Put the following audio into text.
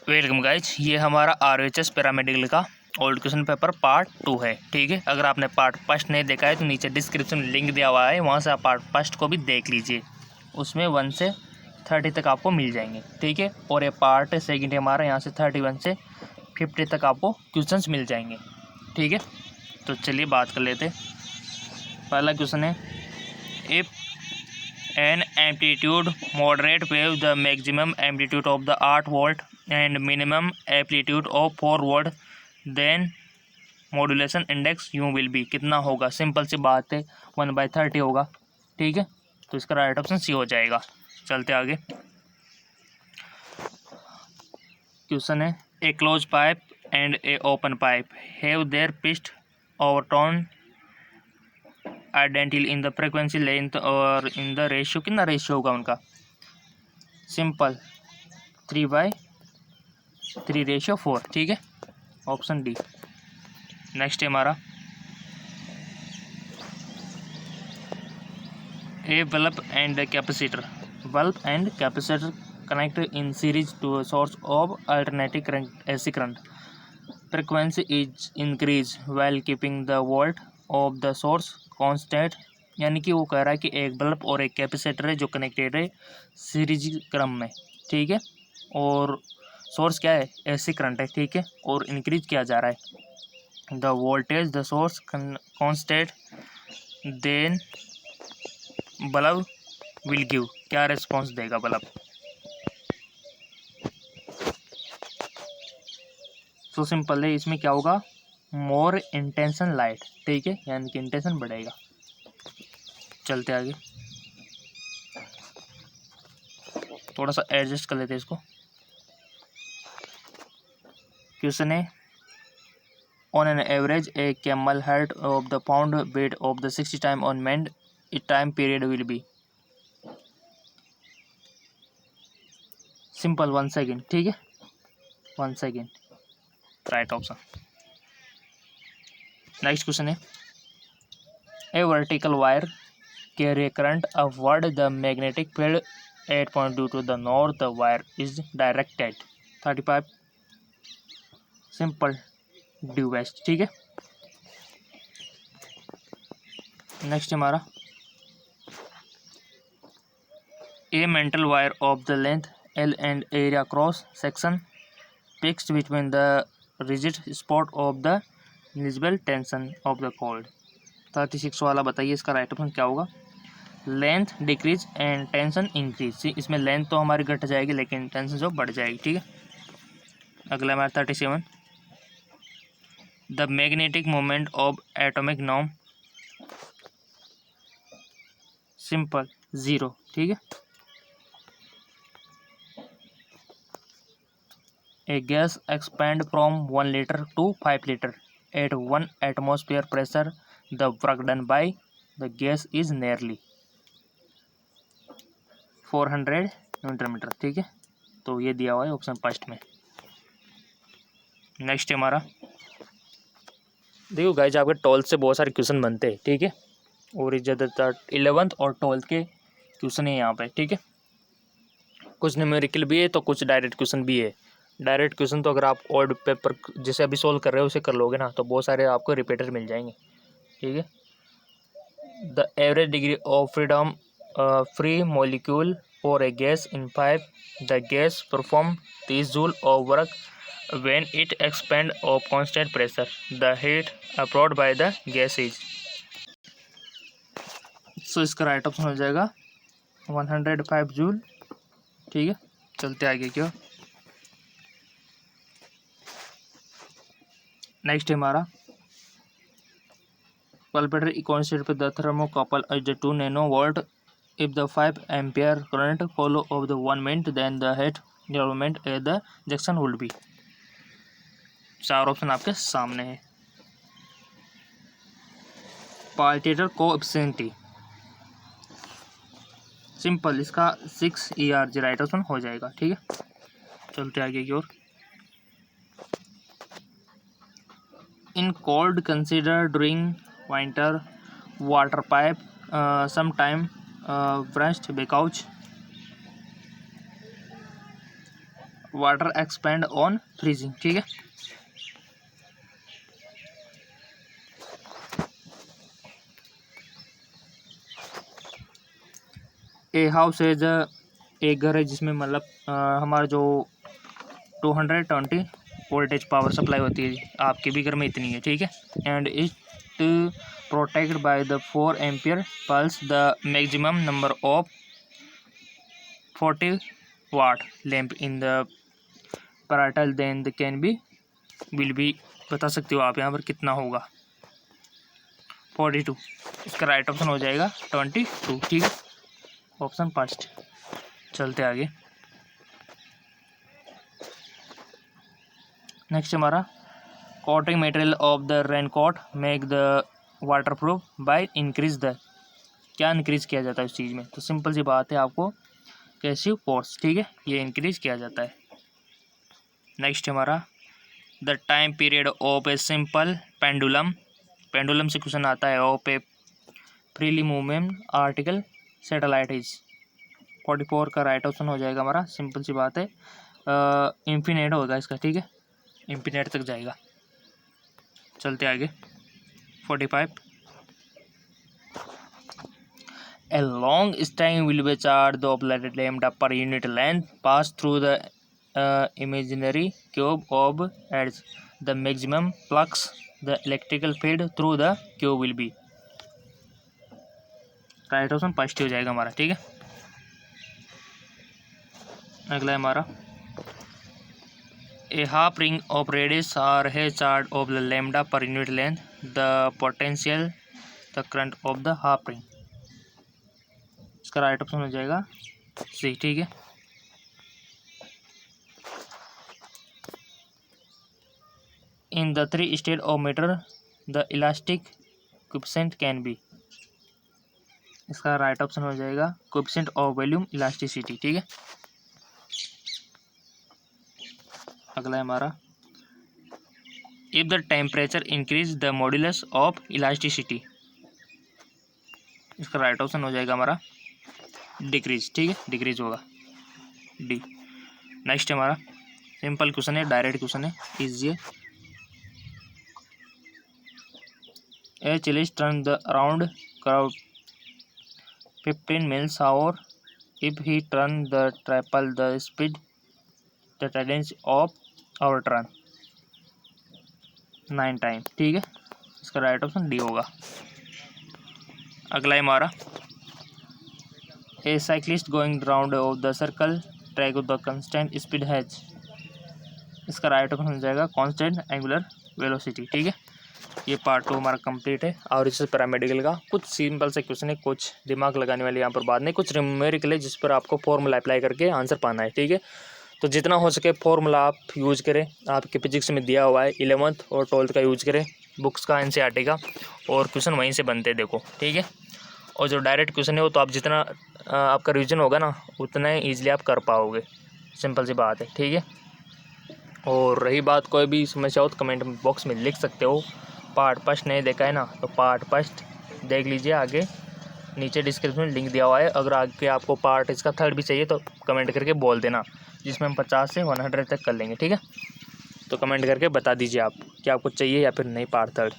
Welcome guys, ये हमारा RHS paramedical का ओल्ड क्वेश्चन पेपर पार्ट 2 है। ठीक है, अगर आपने पार्ट फर्स्ट नहीं देखा है तो नीचे डिस्क्रिप्शन में लिंक दिया हुआ है, वहाँ से आप पार्ट फर्स्ट को भी देख लीजिए। उसमें 1 से 30 तक आपको मिल जाएंगे। ठीक है, और ये पार्ट सेकंड है हमारा, यहाँ से 31 से 50 तक आपको क्वेश्चंस मिल जाएंगे। ठीक है, तो चलिए बात कर लेते। पहला क्वेश्चन है, if an amplitude moderate wave the maximum amplitude of the 8 volt and minimum amplitude of 4 volt then modulation index u will be कितना होगा। सिंपल सी बात है, 1/30 होगा। ठीक है, तो इसका राइट ऑप्शन सी हो जाएगा। चलते आगे। क्वेश्चन है, a close pipe and a open pipe have their first overtone identical in the frequency length और इन द रेशियो। कितना रेशियो होगा उनका। Simple 3/3 ratio 4। ठीक है, ऑप्शन डी। नेक्स्ट है हमारा, a bulb and capacitor connect in series to source of alternating current AC current frequency is increase well keeping the volt of the source constant. यानी कि वो कह रहा है कि एक बल्ब और एक कैपेसिटर है जो कनेक्टेड है सीरीज क्रम में। ठीक है, और सोर्स क्या है, एसी करंट है। ठीक है, और इंक्रीज किया जा रहा है the voltage the source constant, then bulb will give. क्या रिस्पॉन्स देगा बल्ब। तो सिंपल है, इसमें क्या होगा, मोर इंटेंशन लाइट। ठीक है, यानी कि इंटेंशन बढ़ेगा। चलते आगे, थोड़ा सा एडजस्ट कर लेते हैं इसको। क्वेश्चन है, on an average a camel head of the pound weight of the 60 time on mend it time period will be. Simple 1 second. ठीक है, 1 second right option. Next question है, a vertical wire carry a current upward the magnetic field 8.2 to the north the wire is directed 35। Simple due west. ठीक है, next हमारा, a metal wire of the length L and area cross section fixed between the rigid spot of the visible tension of the cold। 36 वाला बताइए, इसका right option क्या होगा। Length decrease and tension increase. इसमें length तो हमारी घट जाएगी लेकिन टेंशन जो बढ़ जाएगी। ठीक है, अगला हमारा 37, the magnetic moment of atomic neon. Simple 0। ठीक है, a gas expand from 1 litre to 5 litre at 1 atmosphere pressure the work done by the gas is nearly 400 newton metre. ठीक है, तो ये दिया हुआ है ऑप्शन फर्स्ट में। नेक्स्ट हमारा, देखो गाइज, आपके 12th से बहुत सारे क्वेश्चन बनते हैं। ठीक है, और ज़्यादातर 11th और 12th के क्वेश्चन है यहाँ पे। ठीक है, कुछ न्यूमेरिकल भी है तो कुछ डायरेक्ट क्वेश्चन भी है। डायरेक्ट क्वेश्चन तो अगर आप ओल्ड पेपर जैसे अभी सोल्व कर रहे हो उसे कर लोगे ना तो बहुत सारे आपको रिपीटर मिल जाएंगे। ठीक है, the average degree of freedom free molecule और a gas in pipe the gas perform 30 joule of work when it expand of constant pressure the heat absorbed by the gas is। सो इसका right option हो जाएगा 105 joule. ठीक है, चलते आगे क्यों। Next है हमारा, पल्पेटर constant with the thermocouple is the 2 nanovolt if the 5 ampere current follow of the 1 minute then the heat development at the junction would be। 4 option आपके सामने है। पाल्टेटर कोएफिशिएंट, सिंपल इसका 6 ERG राइट ऑप्शन हो जाएगा। ठीक है, चलते आगे की ओर। In cold consider during winter water pipe some time burst because water expand on freezing, ठीक है। ए हाउस है एक घर है जिसमें मतलब हमारा जो 220 वोल्टेज पावर सप्लाई होती है, आपके भी घर में इतनी है, ठीक है। And it protect by the 4 ampere pulse the maximum number of 40 watt lamp in the parallel then the can be will be, बता सकते हो आप यहाँ पर कितना होगा। 42, इसका राइट ऑप्शन हो जाएगा 22, ठीक है, ऑप्शन फर्स्ट। चलते आगे। नेक्स्ट हमारा coating material of the raincoat make the water proof by increase the, क्या इंक्रीज किया जाता है उस चीज़ में, तो सिंपल सी बात है, आपको कैसिव फोर्स, ठीक है, ये इंक्रीज किया जाता है। नेक्स्ट हमारा the time period of a simple pendulum, pendulum से क्वेश्चन आता है, of A freely moving article satellite is. 44 का राइट ऑप्शन हो जाएगा हमारा, सिंपल सी बात है, इन्फिनेट होगा इसका, ठीक है, इन्फिनेट तक जाएगा। चलते आगे। 45 A long string will be charged of lambda per unit length pass through the imaginary cube of edge. The maximum flux the electrical field through the cube will be. Right option first हो जाएगा हमारा, ठीक है। अगला है हमारा A half ring of radius or a charge of the lambda per unit length. The potential the current of the half ring. इसका right option हो जाएगा सी, ठीक है। In the 3 state of matter the elastic coefficient can be, इसका right option हो जाएगा coefficient of volume elasticity, ठीक है। अगला है हमारा if the temperature increase the modulus of elasticity, इसका राइट ऑप्शन हो जाएगा हमारा डिक्रीज, ठीक है, डिक्रीज होगा डी। नेक्स्ट हमारा सिंपल क्वेश्चन है, डायरेक्ट क्वेश्चन है, इजी है। A cyclist turn the around curve 15 miles hour if he turn the triple the speed the cadence of our turn 9 time, ठीक है, इसका राइट ऑप्शन डी होगा। अगला है हमारा a cyclist going round of the circle track of the constant speed has, इसका right option हो जाएगा कांस्टेंट एंगुलर वेलोसिटी, ठीक है। ये पार्ट 2 हमारा कंप्लीट है। और इस पैरामेडिकल का कुछ सिंपल से क्वेश्चन है, कुछ दिमाग लगाने वाले यहाँ पर बात नहीं, कुछ न्यूमेरिकल है जिस पर आपको फॉर्मूला अप्लाई करके आंसर पाना है, ठीक है। तो जितना हो सके फॉर्मूला आप यूज़ करें, आपके फिजिक्स में दिया हुआ है 11th और 12th का यूज़ करें, बुक्स का NCERT का, और क्वेश्चन वहीं से बनते देखो, ठीक है। और जो डायरेक्ट क्वेश्चन है वो तो आप जितना आपका रिविजन होगा ना उतना ही ईजिली आप कर पाओगे, सिंपल सी बात है, ठीक है। और रही बात कोई भी समस्या हो तो कमेंट बॉक्स में लिख सकते हो। पार्ट फर्स्ट नहीं देखा है ना तो पार्ट फर्स्ट देख लीजिए, आगे नीचे डिस्क्रिप्शन में लिंक दिया हुआ है। अगर आगे आपको पार्ट इसका थर्ड भी चाहिए तो कमेंट करके बोल देना, जिसमें हम 50 से 100 तक कर लेंगे, ठीक है। तो कमेंट करके बता दीजिए आप कि आपको चाहिए या फिर नहीं पार्ट थर्ड।